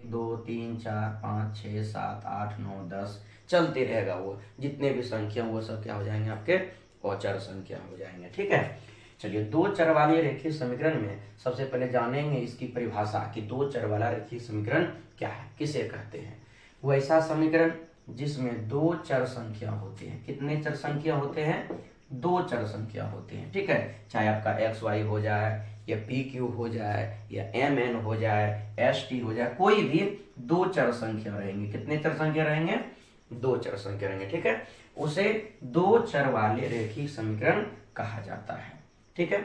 2 3 4 5 6 7 8 9 10 चलते रहेगा। वो जितने भी संख्या वो सब क्या हो जाएंगे आपके अचर संख्या हो जाएंगे। ठीक है, चलिए दो चर वाले रेखीय समीकरण में सबसे पहले जानेंगे इसकी परिभाषा कि दो चर वाला रेखीय समीकरण क्या है, किसे कहते हैं। वो ऐसा समीकरण जिसमें दो चर संख्या होते हैं। कितने चर संख्या होते हैं? दो चर संख्या होते हैं। ठीक है, चाहे आपका एक्स वाई हो जाए या पी क्यू हो जाए या एम एन हो जाए, एस टी हो जाए, कोई भी दो चर संख्या रहेंगे। कितने चर संख्या रहेंगे? दो चर संख्या रहेंगे। ठीक है, उसे दो चर वाले रेखीय समीकरण कहा जाता है। ठीक है,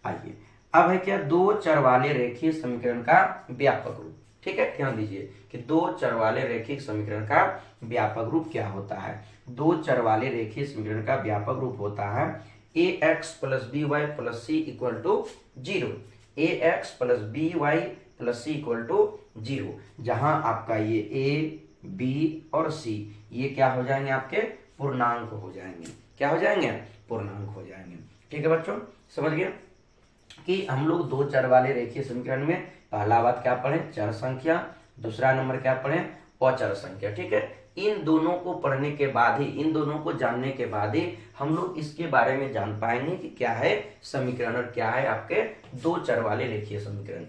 आइए अब है क्या दो चर वाले रेखीय समीकरण का व्यापक रूप। ठीक है, ध्यान दीजिए कि दो चर वाले रेखीय समीकरण का व्यापक रूप क्या होता है। दो चर वाले रेखीय समीकरण का व्यापक रूप होता है A X plus B Y plus C equal to 0। A X plus B Y plus C equal to 0, जहां आपका ये ए बी और सी ये क्या हो जाएंगे? आपके पूर्णांक हो जाएंगे। क्या हो जाएंगे? पूर्णांक हो जाएंगे। ठीक है बच्चों, समझ गया कि हम लोग दो चर वाले रेखीय समीकरण में पहला बात क्या पढ़े? चर संख्या। दूसरा नंबर क्या पढ़े? अचर संख्या। ठीक है, इन दोनों को पढ़ने के बाद ही, इन दोनों को जानने के बाद ही हम लोग इसके बारे में जान पाएंगे कि क्या है समीकरण और क्या है आपके दो चर वाले रेखीय समीकरण।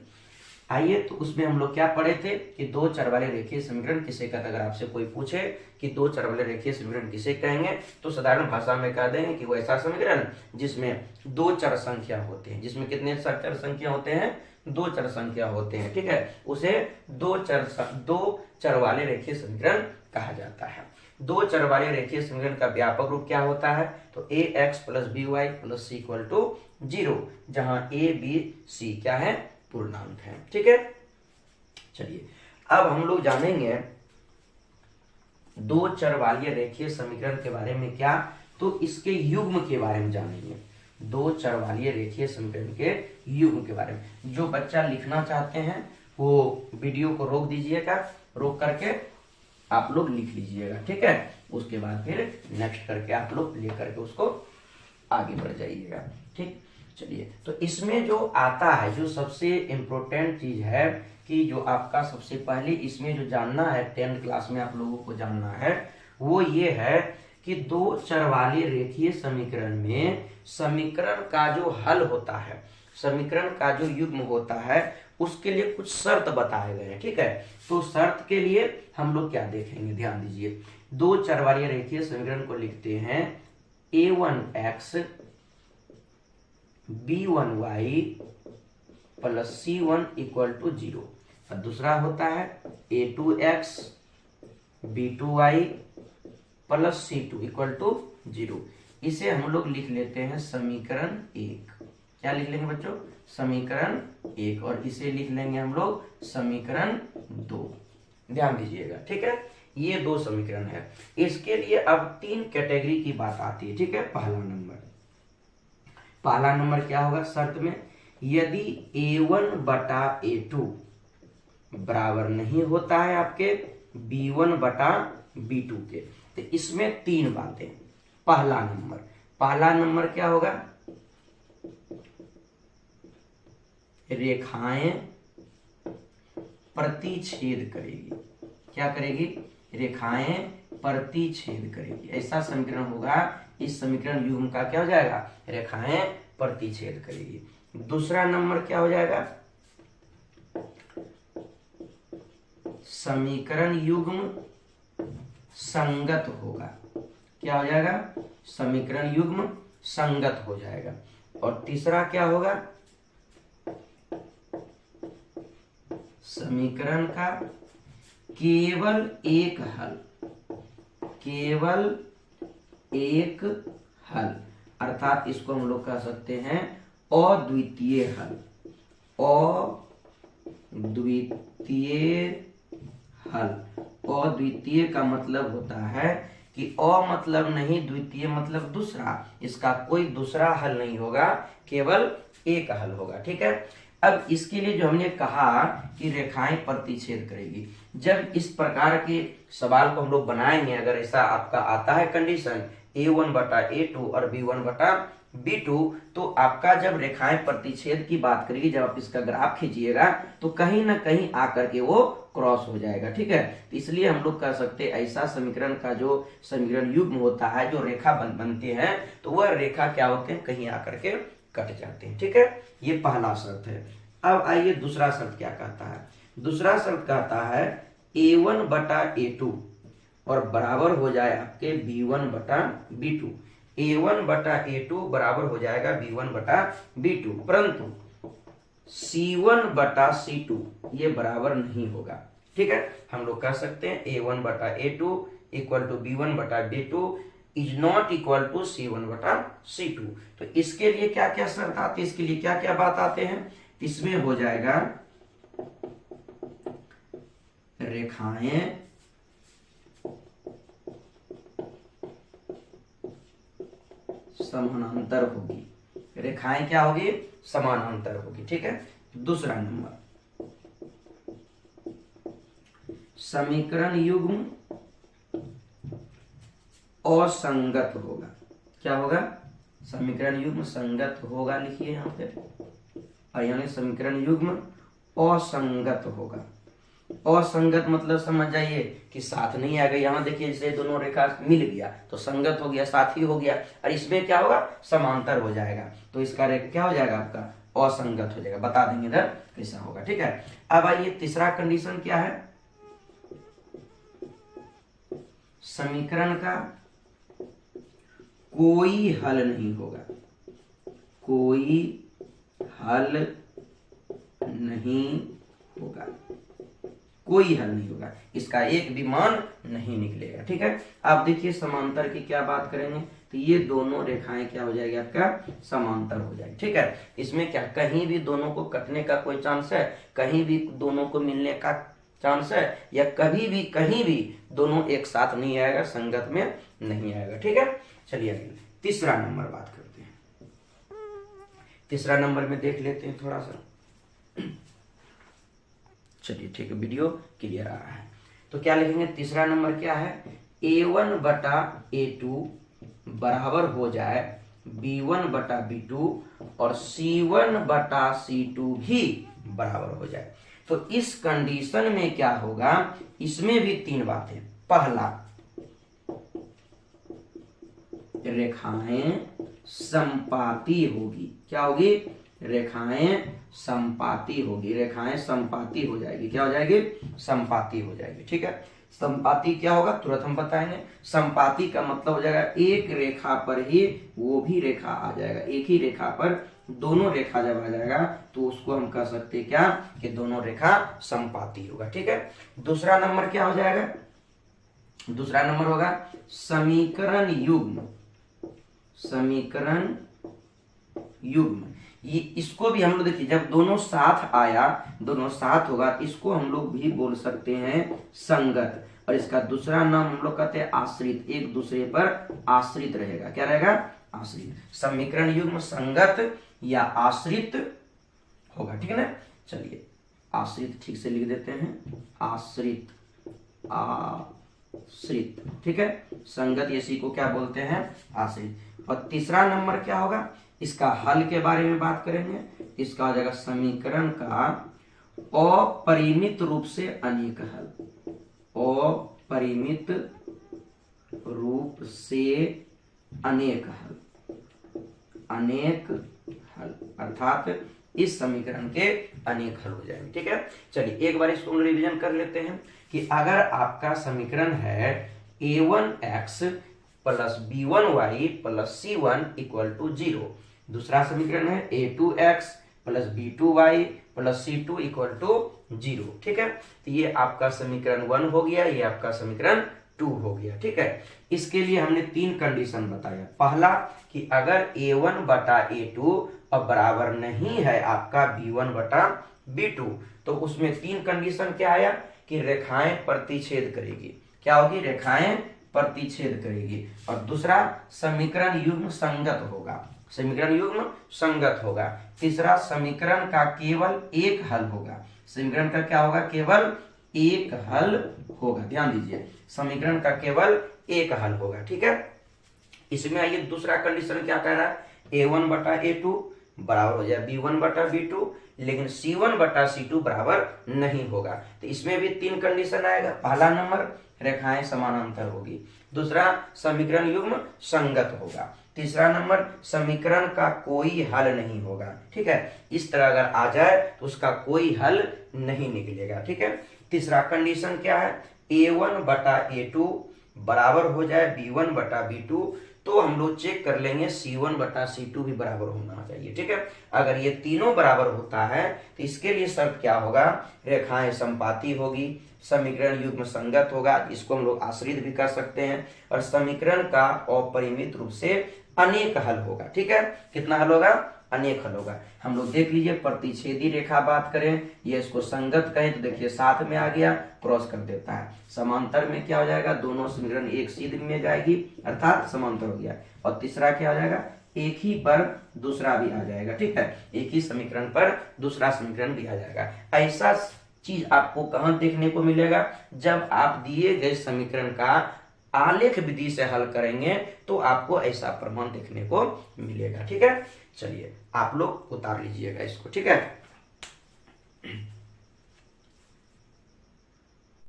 आइए तो उसमें हम लोग क्या पढ़े थे कि दो चर वाले रेखीय समीकरण किसे कहते हैं। अगर आपसे कोई पूछे कि दो चर वाले रेखीय समीकरण किसे कहेंगे तो साधारण भाषा में कह देंगे कि वो ऐसा समीकरण जिसमें दो चर संख्या होते हैं। जिसमें कितने चर संख्या होते हैं? दो चर संख्या होते हैं। ठीक है, उसे दो चर वाले रेखीय समीकरण कहा जाता है। दो चर वाले रेखीय समीकरण का व्यापक रूप क्या होता है? तो A X plus B Y plus C equal to 0, जहां ए बी सी क्या है? पूर्णांक है। ठीक है, चलिए अब हम लोग जानेंगे दो चर वाले रेखीय समीकरण के बारे में। क्या? तो इसके युग्म के बारे में जानेंगे। दो चर वाले रेखीय समीकरण के युग्म के बारे में। जो बच्चा लिखना चाहते हैं वो वीडियो को रोक दीजिएगा, रोक करके आप लोग लिख लीजिएगा। ठीक है, उसके बाद फिर नेक्स्ट करके आप लोग लेकर के उसको आगे बढ़ जाइएगा। ठीक, चलिए तो इसमें जो आता है, जो सबसे इम्पोर्टेंट चीज है कि जो आपका सबसे पहले इसमें जो जानना है 10th क्लास में आप लोगों को जानना है, वो ये है कि दो चर वाले रेखीय समीकरण में समीकरण का जो हल होता है, समीकरण का जो युग्म होता है, उसके लिए कुछ शर्त बताए गए हैं। ठीक है, तो शर्त के लिए हम लोग क्या देखेंगे, ध्यान दीजिए। दो चर वाले रेखीय समीकरण को लिखते हैं a1x b1y plus c1 equal to 0, और दूसरा होता है a2x b2y plus c2 equal to 0। इसे हम लोग लिख लेते हैं समीकरण 1। क्या लिख लेंगे बच्चों? समीकरण 1। और इसे लिख लेंगे हम लोग समीकरण 2। ध्यान दीजिएगा। ठीक है, ये दो समीकरण है। इसके लिए अब तीन कैटेगरी की बात आती है। ठीक है, पहला नंबर क्या होगा शर्त में? यदि a1 बटा a2 बराबर नहीं होता है आपके b1 बटा b2 के, तो इसमें तीन बातें। पहला नंबर क्या होगा? रेखाएं प्रतिच्छेद करेगी। क्या करेगी? रेखाएं प्रतिच्छेद करेगी। ऐसा समीकरण होगा, इस समीकरण युग्म का क्या हो जाएगा? रेखाएं प्रतिच्छेद करेगी। दूसरा नंबर क्या हो जाएगा? समीकरण युग्म संगत होगा। क्या हो जाएगा? समीकरण युग्म संगत हो जाएगा। और तीसरा क्या होगा? समीकरण का केवल एक हल, केवल एक हल, अर्थात इसको हम लोग कह सकते हैं अद्वितीय हल। अद्वितीय हल। अद्वितीय का मतलब होता है कि अ मतलब नहीं, द्वितीय मतलब दूसरा, इसका कोई दूसरा हल नहीं होगा, केवल एक हल होगा। ठीक है, अब इसके लिए जो हमने कहा कि रेखाएं प्रतिच्छेद करेगी, जब इस प्रकार के सवाल को हम लोग बनाएंगे, अगर ऐसा आपका आता है कंडीशन a1 बटा a2 और b1 बटा B2, तो आपका जब रेखाएं प्रतिच्छेद की बात करेगी, जब आप इसका ग्राफ खींचिएगा तो कहीं ना कहीं आकर के वो क्रॉस हो जाएगा। ठीक है, तो इसलिए हम लोग कह सकते हैं ऐसा समीकरण का जो समीकरण युग्म होता है, जो रेखा बनते हैं, तो वह रेखा क्या होते हैं, कहीं आकर के कट जाते हैं। ठीक है, ये पहला शर्त है। अब आइए दूसरा शर्त क्या कहता है। दूसरा शर्त कहता है A1 बटा A2 और बराबर हो जाए आपके B1 बटा B2। A1 बटा A2 बराबर हो जाएगा B1 बटा B2, परंतु C1 बटा C2 ये बराबर नहीं होगा। ठीक है, हम लोग कह सकते हैं A1 बटा A2 इक्वल टू B1 बटा B2 is not equal to C1 बटा C2। तो इसके लिए क्या क्या शर्त आती है, इसके लिए क्या क्या बात आते हैं, इसमें हो जाएगा रेखाएं समानांतर होगी। रेखाएं क्या होगी, समानांतर होगी। ठीक है, दूसरा नंबर, समीकरण युग्म असंगत होगा। क्या होगा, समीकरण युग्म संगत होगा, लिखिए यहां पे, और यानी समीकरण युग्म असंगत होगा। असंगत मतलब समझ जाइए कि साथ नहीं आएगा। यहाँ देखिए जैसे दोनों रेखा मिल गया तो संगत हो गया, साथ ही हो गया, और इसमें क्या होगा, समांतर हो जाएगा, तो इसका रेखा क्या हो जाएगा, आपका असंगत हो जाएगा। बता देंगे इधर कैसा होगा। ठीक है, अब आइए तीसरा कंडीशन क्या है, समीकरण का कोई हल नहीं होगा। कोई हल नहीं होगा, कोई हल नहीं होगा, इसका एक भी मान नहीं निकलेगा। ठीक है, आप देखिए समांतर की क्या बात करेंगे, तो ये दोनों रेखाएं क्या हो जाएगी, आपका समांतर हो जाएगी। ठीक है, इसमें क्या कहीं भी दोनों को कटने का कोई चांस है, कहीं भी दोनों को मिलने का चांस है, या कभी भी कहीं भी दोनों एक साथ नहीं आएगा, संगत में नहीं आएगा। ठीक है, चलिए अगले तीसरा नंबर बात करते हैं। तीसरा नंबर में देख लेते हैं थोड़ा सा। चलिए ठीक है, वीडियो क्लियर आ रहा है, तो क्या लिखेंगे, तीसरा नंबर क्या है, A1 बटा A2 बराबर हो जाए B1 बटा B2 और C1 बटा C2 भी बराबर हो जाए। तो इस कंडीशन में क्या होगा, इसमें भी तीन बातें। पहला, रेखाएं संपाती होगी। क्या होगी, रेखाएं संपाती होगी, रेखाएं संपाती हो जाएगी। क्या हो जाएगी, संपाती हो जाएगी। ठीक है, संपाती क्या होगा तुरंत हम बताएंगे। संपाती का मतलब हो जाएगा एक रेखा पर ही वो भी रेखा आ जाएगा, एक ही रेखा पर दोनों रेखा जब आ जाएगा तो उसको हम कह सकते हैं क्या, कि दोनों रेखा संपाती होगा। ठीक है, दूसरा नंबर क्या हो जाएगा, दूसरा नंबर होगा समीकरण युग्म। समीकरण युग्म, ये इसको भी हम लोग देखिए, जब दोनों साथ आया, दोनों साथ होगा, इसको हम लोग भी बोल सकते हैं संगत, और इसका दूसरा नाम हम लोग कहते हैं आश्रित। एक दूसरे पर आश्रित रहेगा। क्या रहेगा, आश्रित। समीकरण युग्म संगत या आश्रित होगा। ठीक है ना, चलिए आश्रित ठीक से लिख देते हैं, आश्रित, आश्रित। ठीक है, संगत इसी को क्या बोलते हैं, आश्रित। और तीसरा नंबर क्या होगा, इसका हल के बारे में बात करेंगे। इसका हो जाएगा समीकरण का अपरिमित रूप से अनेक हल। अपरिमित रूप से अनेक हल, अनेक हल, अर्थात इस समीकरण के अनेक हल हो जाएंगे। ठीक है, चलिए एक बार इसको हम रिवीजन कर लेते हैं कि अगर आपका समीकरण है a1x plus b1y plus c1 equal to 0, दूसरा समीकरण है a2x plus b2y plus c2 equal to 0। ठीक है, तो ये आपका समीकरण 1 हो गया, ये आपका समीकरण 2 हो गया। ठीक है, इसके लिए हमने तीन कंडीशन बताया। पहला कि अगर a1 बटा a2 अब बराबर नहीं है आपका b1 बटा b2, तो उसमें तीन कंडीशन क्या आया, कि रेखाएं प्रतिच्छेद करेगी। क्या होगी, रेखाएं प्रतिच्छेद करेगी। और दूसरा समीकरण युग्म संगत होगा, समीकरण युग्म संगत होगा। तीसरा समीकरण का केवल एक हल होगा, समीकरण का क्या होगा, केवल एक हल होगा। ध्यान दीजिए, समीकरण का केवल एक हल होगा। ठीक है, इसमें आइए दूसरा कंडीशन क्या कह रहा है, A1 बटा A2 बराबर हो जाए B1 बटा B2, लेकिन C1 बटा C2 बराबर नहीं होगा। तो इसमें भी 3 कंडीशन आएगा। पहला नंबर, रेखाएं समानांतर होगी। दूसरा, समीकरण युग्म संगत होगा। तीसरा नंबर, समीकरण का कोई हल नहीं होगा। ठीक है, इस तरह अगर आ जाए तो उसका कोई हल नहीं निकलेगा। ठीक है, तीसरा कंडीशन क्या है, A1 बटा A2 बराबर हो जाए B1 बटा B2, तो हम लोग चेक कर लेंगे C1 बटा C2 भी बराबर होना चाहिए। ठीक है, अगर ये तीनों बराबर होता है तो इसके लिए शर्त क्या होगा, रेखाएं समपाती होगी, समीकरण युग्म संगत होगा, इसको हम लोग आश्रित भी कर सकते हैं, और समीकरण का अपरिमित रूप से अनेक हल होगा। ठीक है, कितना हल होगा, अनेक हल होगा। हम लोग देख लीजिए, प्रतिच्छेदी रेखा बात करें, ये इसको संगत कहें तो देखिए साथ में आ गया, क्रॉस कर देता है। समांतर में क्या हो जाएगा, दोनों समीकरण एक सीध में जाएगी, अर्थात समांतर हो गया। और तीसरा क्या हो जाएगा, एक ही पर दूसरा भी आ जाएगा। ठीक है, एक ही समीकरण पर दूसरा समीकरण भी आ जाएगा। ऐसा चीज आपको कहां देखने को मिलेगा, जब आप दिए गए समीकरण का आलेख विधि से हल करेंगे तो आपको ऐसा प्रमाण देखने को मिलेगा। ठीक है, चलिए आप लोग उतार लीजिएगा इसको। ठीक है,